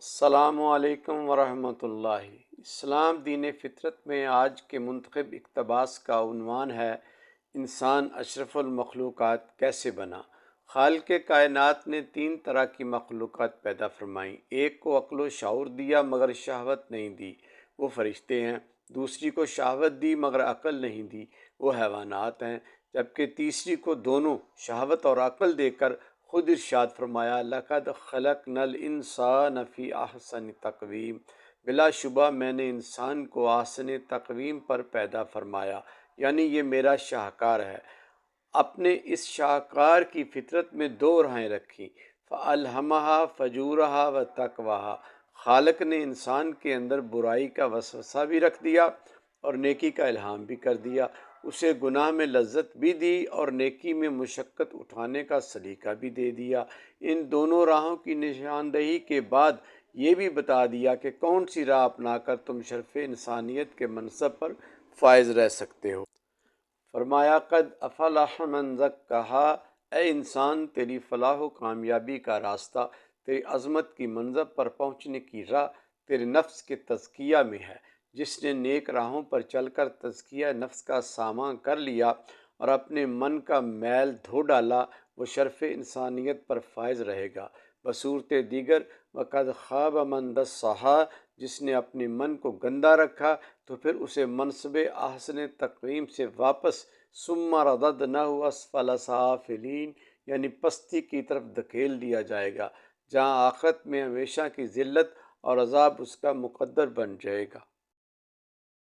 السلام علیکم ورحمۃ اللہ۔ اسلام دین فطرت میں آج کے منتخب اقتباس کا عنوان ہے انسان اشرف المخلوقات کیسے بنا۔ خالق کائنات نے تین طرح کی مخلوقات پیدا فرمائیں۔ ایک کو عقل و شعور دیا مگر شہوت نہیں دی، وہ فرشتے ہیں۔ دوسری کو شہوت دی مگر عقل نہیں دی، وہ حیوانات ہیں۔ جبکہ تیسری کو دونوں شہوت اور عقل دے کر خود ارشاد فرمایا لَقَدْ خَلَقْنَا الْإِنسَانَ فِي أَحْسَنِ تقویم، بلا شبہ میں نے انسان کو احسن تقویم پر پیدا فرمایا، یعنی یہ میرا شاہکار ہے۔ اپنے اس شاہکار کی فطرت میں دو راہیں رکھیں، فَأَلْهَمَهَا فَجُورَهَا وَتَقْوَاهَا۔ خالق نے انسان کے اندر برائی کا وسوسہ بھی رکھ دیا اور نیکی کا الہام بھی کر دیا، اسے گناہ میں لذت بھی دی اور نیکی میں مشقت اٹھانے کا سلیقہ بھی دے دیا۔ ان دونوں راہوں کی نشاندہی کے بعد یہ بھی بتا دیا کہ کون سی راہ اپنا کر تم شرف انسانیت کے منصب پر فائز رہ سکتے ہو۔ فرمایا قد افلح من زکھا، اے انسان تیری فلاح و کامیابی کا راستہ، تیری عظمت کی منزل پر پہنچنے کی راہ تیرے نفس کے تزکیہ میں ہے۔ جس نے نیک راہوں پر چل کر تزکیہ نفس کا سامان کر لیا اور اپنے من کا میل دھو ڈالا، وہ شرف انسانیت پر فائز رہے گا۔ بصورت دیگر وقد خاب من دسہا، جس نے اپنے من کو گندا رکھا تو پھر اسے منصب احسن تقویم سے واپس ثم رددناہ اسفل سافلین، یعنی پستی کی طرف دھکیل دیا جائے گا، جہاں آخرت میں ہمیشہ کی ذلت اور عذاب اس کا مقدر بن جائے گا۔